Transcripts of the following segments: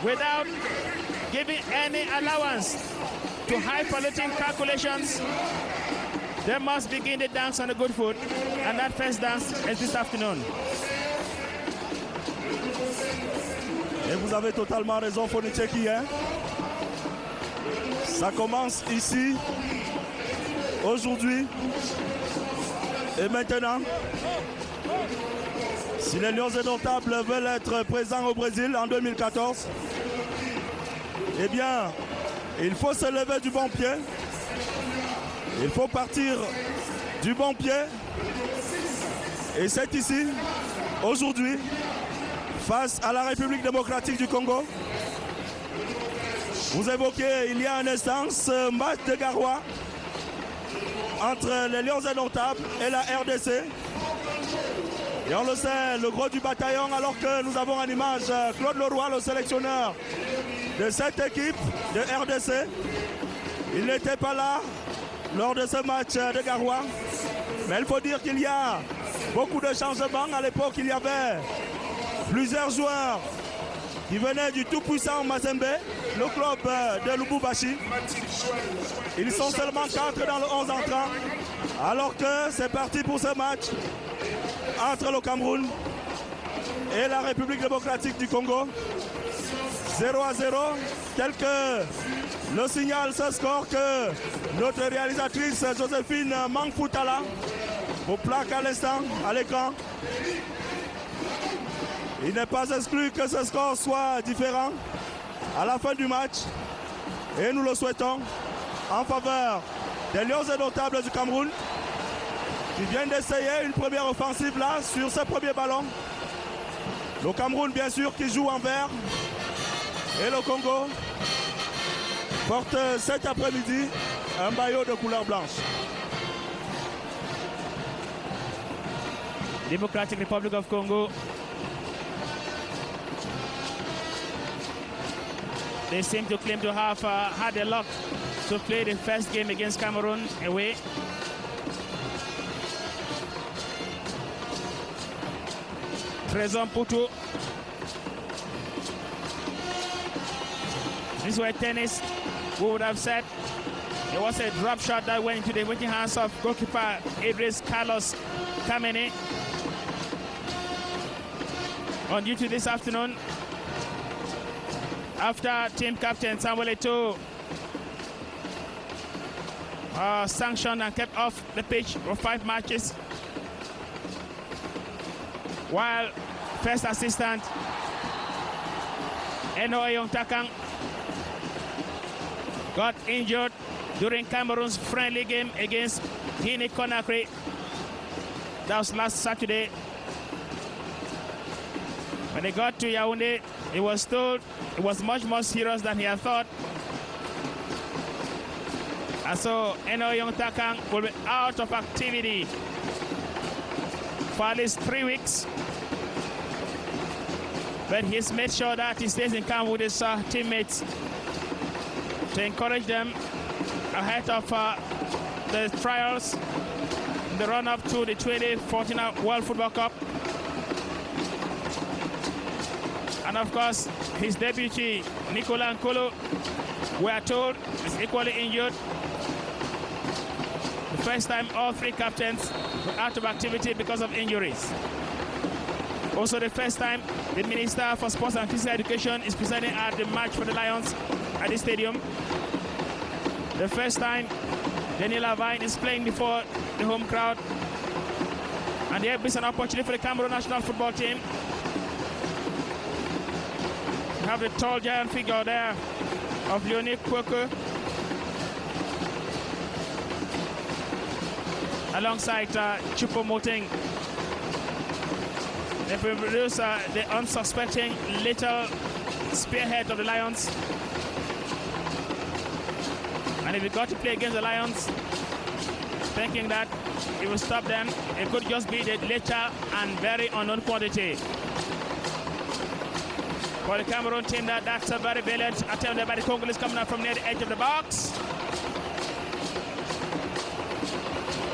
without giving any allowance to high-polluting calculations, they must begin the dance on a good foot, and that first dance is this afternoon. Et vous avez totalement raison, Foniceki, hein? Ça commence ici, aujourd'hui et maintenant. Si les Lions indomptables veulent être présents au Brésil en 2014, eh bien, il faut se lever du bon pied. Il faut partir du bon pied. Et c'est ici, aujourd'hui, face à la République démocratique du Congo. Vous évoquez il y a un instant ce match de Garoua entre les Lions indomptables et la RDC. Et on le sait, le gros du bataillon, alors que nous avons en image Claude Leroy, le sélectionneur de cette équipe de RDC. Il n'était pas là lors de ce match de Garoua. Mais il faut dire qu'il y a beaucoup de changements. À l'époque, il y avait plusieurs joueurs qui venaient du tout-puissant Mazembe, le club de Lubumbashi. Ils sont seulement 4 dans le 11 entrant, alors que c'est parti pour ce match entre le Cameroun et la République démocratique du Congo. 0-0, tel que le signale ce score que notre réalisatrice Joséphine Mangfoutala vous plaque à l'instant à l'écran. Il n'est pas exclu que ce score soit différent à la fin du match et nous le souhaitons en faveur des Lions indomptables du Cameroun qui viennent d'essayer une première offensive là sur ce premier ballon. Le Cameroun bien sûr qui joue en vert et le Congo porte cet après-midi un maillot de couleur blanche. Democratic Republic of Congo. They seem to claim to have had the luck to play the first game against Cameroon away. Trezor Mputu. This was tennis. We would have said it was a drop shot that went into the waiting hands of goalkeeper Idris Carlos Kamene. On duty this afternoon, after team captain Samuel Eto'o sanctioned and kept off the pitch for 5 matches, while first assistant Eno Eyong-Takang got injured during Cameroon's friendly game against Guinea-Conakry. That was last Saturday. When they got to Yaoundé, he was told it was much more serious than he had thought. And so Eno Eyong-Takang will be out of activity for at least 3 weeks. But he's made sure that he stays in camp with his teammates to encourage them ahead of the trials in the run-up to the 2014 World Football Cup. And of course, his deputy, Nicolas Nkolo, we are told is equally injured. The first time all 3 captains were out of activity because of injuries. Also the first time the Minister for Sports and Physical Education is presiding at the match for the Lions at the stadium. The first time Denis Lavine is playing before the home crowd. And there is an opportunity for the Cameroon national football team. We have the tall giant figure there of Leonie Kweke alongside Choupo-Moting. They produce the unsuspecting little spearhead of the Lions. And if he got to play against the Lions, thinking that he will stop them, it could just be the later and very unknown quantity. For the Cameroon team, that's a very valiant attempt there by the Congolese coming up from near the edge of the box.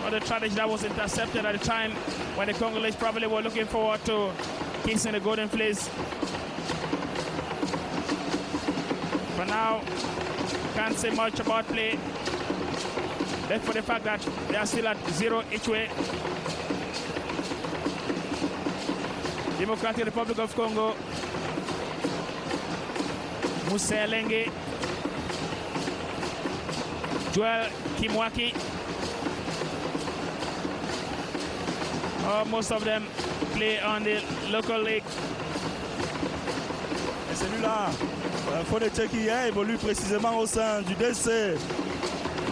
But the tragedy that was intercepted at the time when the Congolese probably were looking forward to kissing the golden fleece. now, can't say much about play. Except for the fact that they are still at 0 each way. Democratic Republic of Congo. Moussa Lenge. Joel Kimwaki. Most of them play on the local league. Et celui-là, Fonete qui évolue précisément au sein du DC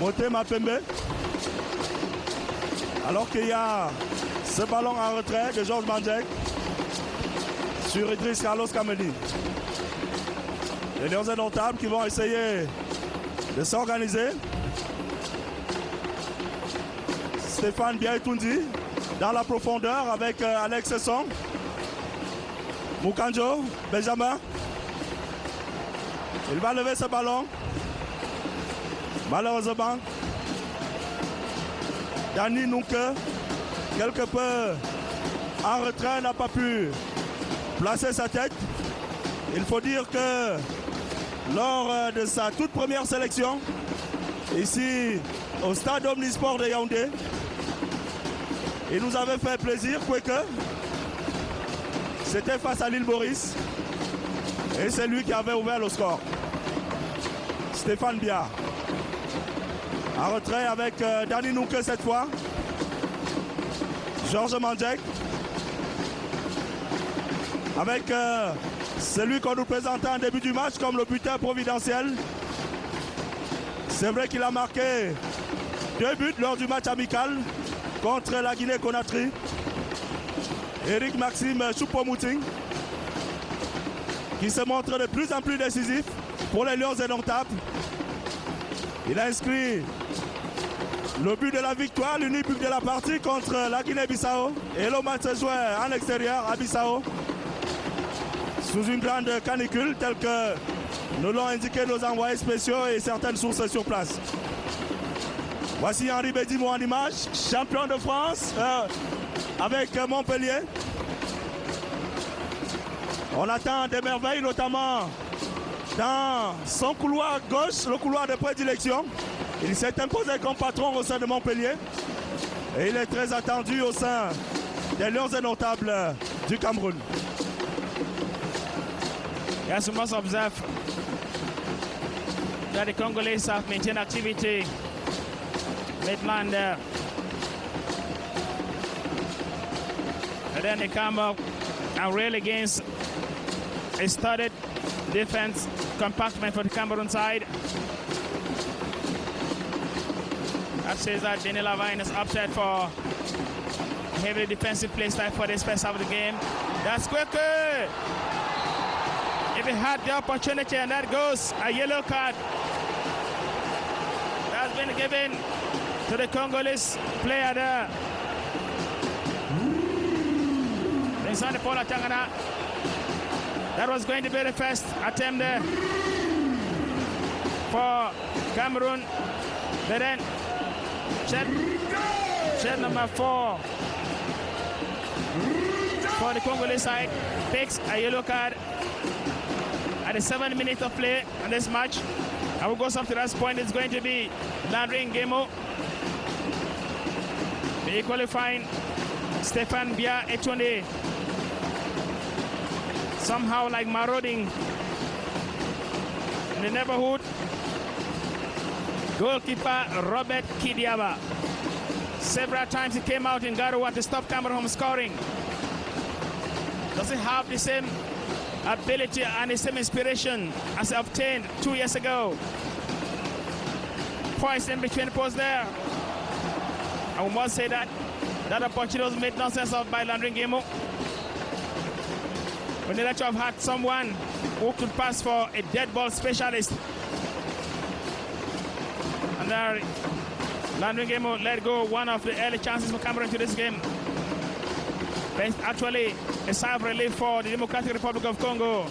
Motema Pembe. Alors qu'il y a ce ballon en retrait de Georges Mandjek sur Idriss Carlos Kameni. Les Lions indomptables qui vont essayer de s'organiser. Stéphane Biaïtoundi dans la profondeur avec Alex Sesson. Mukanjo, Benjamin. Il va lever ce ballon. Malheureusement, Danny Nunke, quelque peu en retrait, n'a pas pu placer sa tête. Il faut dire que lors de sa toute première sélection, ici au stade Omnisport de Yaoundé, il nous avait fait plaisir, quoique c'était face à l'île Boris. Et c'est lui qui avait ouvert le score. Stéphane Bia. En retrait avec Danny Nunke cette fois. Georges Mandjek. Avec celui qu'on nous présentait en début du match comme le buteur providentiel. C'est vrai qu'il a marqué 2 buts lors du match amical contre la Guinée-Conakry. Eric Maxime Choupo-Moting, qui se montre de plus en plus décisif pour les Lions indomptables. Il a inscrit le but de la victoire, l'unique but de la partie contre la Guinée-Bissau. Et le match se joué en extérieur à Bissau, sous une grande canicule, telle que nous l'ont indiqué nos envoyés spéciaux et certaines sources sur place. Voici Henri Bédimo en image, champion de France avec Montpellier. On attend des merveilles, notamment dans son couloir gauche, le couloir de prédilection. Il s'est imposé comme patron au sein de Montpellier. Et il est très attendu au sein des Lions indomptables du Cameroun. Yes, we must observe that the Congolese have maintained activity midland there. And then they come up and rail against a studded defense compartment for the Cameroon side. That says that Denis Lavine is upset for heavy defensive play style for this first half of the game. That's quicker. If he had the opportunity, and that goes a yellow card. That's been given to the Congolese player there. Vincent Paula Tangana. That was going to be the first attempt there for Cameroon. But then shed number 4 for the Congolese side takes a yellow card at the 7th minute of play in this match. And who goes up to that point is going to be Landry Ngemo. The qualifying Stéphane Biaïtoundi. Somehow like marauding in the neighborhood. Goalkeeper Robert Kidiaba. Several times he came out in Garoua to stop Cameroon from scoring. Does he have the same ability and the same inspiration as he obtained 2 years ago? Points in between the posts there. And we must say that that opportunity was made nonsense of by Landry Ngemo. We needed to have had someone who could pass for a dead ball specialist. And there, Landry Ngemo let go one of the early chances for Cameroon to this game. But actually, a sigh of relief for the Democratic Republic of Congo.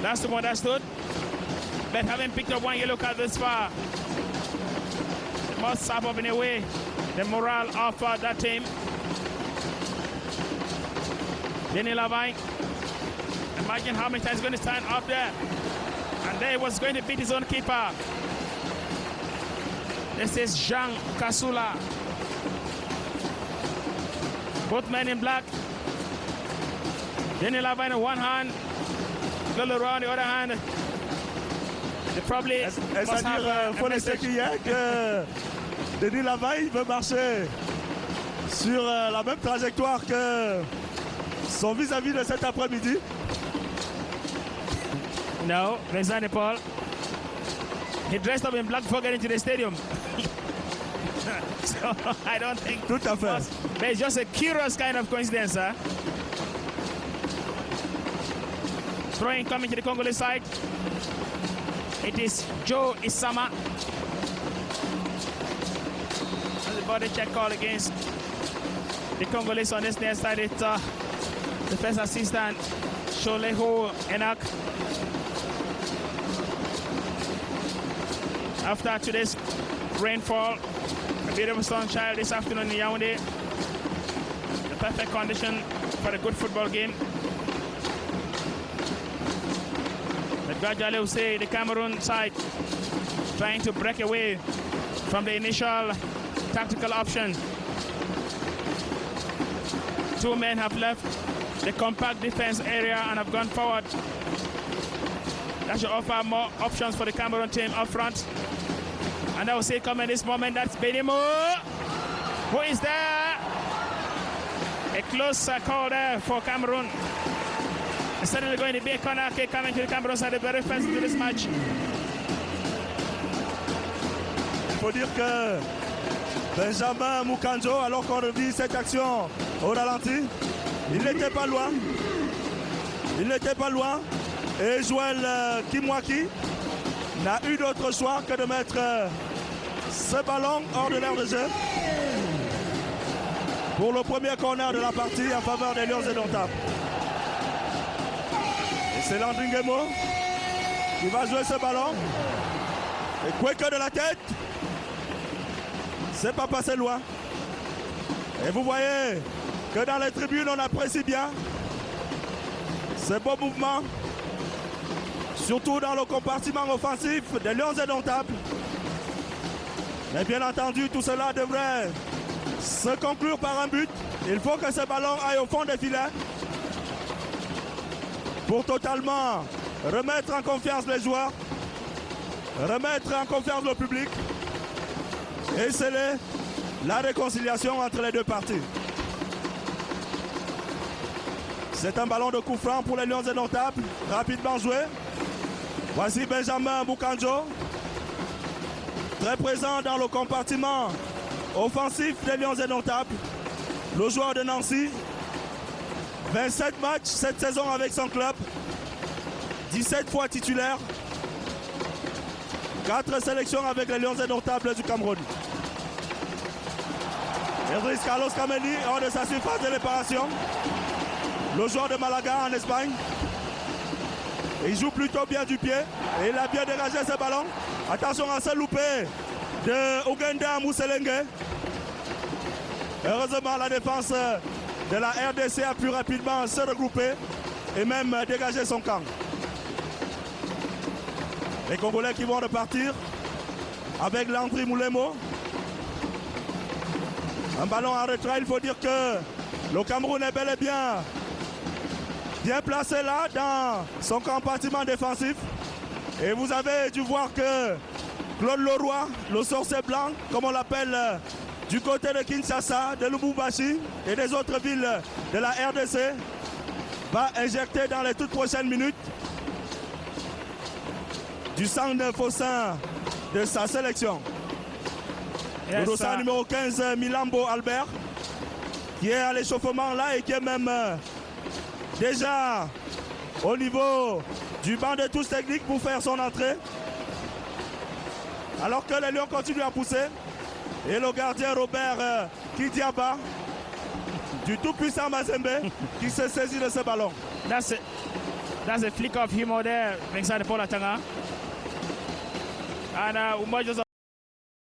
That's the one that stood. But having picked up 1 yellow card this far, it must sap up in a way the morale of that team. Denis Lavine, imagine how many times he's going to stand up there And there he was going to beat his own keeper. This is Jean Kasula. Both men in black. Denis Lavin in one hand, Claude Leroy on the other hand. They probably C'est-à-dire, il faut laisser crier que Denis Lavin veut marcher sur la même trajectoire que son vis-à-vis de cet après-midi. No, Alexander Paul. He dressed up in black before getting to the stadium. So I don't think. Tout à fait. But it's just a curious kind of coincidence, huh? Throwing coming to the Congolese side. It is Joe Isama. And the body check call against the Congolese on this near side. It's the first assistant, Sholeho Enak. After today's rainfall, a beautiful sunshine this afternoon in Yaoundé. The perfect condition for a good football game. But gradually we see the Cameroon side trying to break away from the initial tactical option. Two men have left the compact defense area and have gone forward. That should offer more options for the Cameroon team up front. And I will see coming this moment, that's Benimo. Who is there? A close call there for Cameroon. It's certainly going to be a corner kick coming to the Cameroon side, the very first to this match. Il faut dire que Benjamin Mukanjo, alors qu'on revit cette action au ralenti, il n'était pas loin. Il n'était pas loin. Et Joël Kimwaki n'a eu d'autre choix que de mettre ce ballon hors de l'aire de jeu pour le premier corner de la partie en faveur des Lions indomptables. Et c'est Landry Nguemo qui va jouer ce ballon. Et Kweke de la tête. C'est pas passé loin. Et vous voyez que dans les tribunes, on apprécie bien ce beau mouvement. Surtout dans le compartiment offensif des Lions indomptables. Mais bien entendu, tout cela devrait se conclure par un but. Il faut que ce ballon aille au fond des filets pour totalement remettre en confiance les joueurs, remettre en confiance le public et sceller la réconciliation entre les deux parties. C'est un ballon de coup franc pour les Lions indomptables, rapidement joué. Voici Benjamin Mukanjo, très présent dans le compartiment offensif des Lions indomptables. Le joueur de Nancy, 27 matchs cette saison avec son club, 17 fois titulaire, 4 sélections avec les Lions indomptables du Cameroun. Idriss Carlos Kameni hors de sa surface de réparation. Le joueur de Malaga en Espagne. Il joue plutôt bien du pied et il a bien dégagé ce ballon. Attention à ce loupé de Ougenda Mousselenge. Heureusement, la défense de la RDC a pu rapidement se regrouper et même dégager son camp. Les Congolais qui vont repartir avec Landry Moulemo. Un ballon en retrait, il faut dire que le Cameroun est bel et bien placé là dans son compartiment défensif. Et vous avez dû voir que Claude Leroy, le sorcier blanc, comme on l'appelle du côté de Kinshasa, de Lubumbashi et des autres villes de la RDC, va injecter dans les toutes prochaines minutes du sang neuf au sein de sa sélection. Le dossard numéro 15, Milambo Albert, qui est à l'échauffement là et qui est même déjà au niveau du banc de touche technique pour faire son entrée. Alors que les Lions continuent à pousser. Et le gardien Robert Kidiaba, du tout-puissant Mazembe, qui se saisit de ce ballon. That's a flick of humor there, Alexander Paul Atanga. And Umoja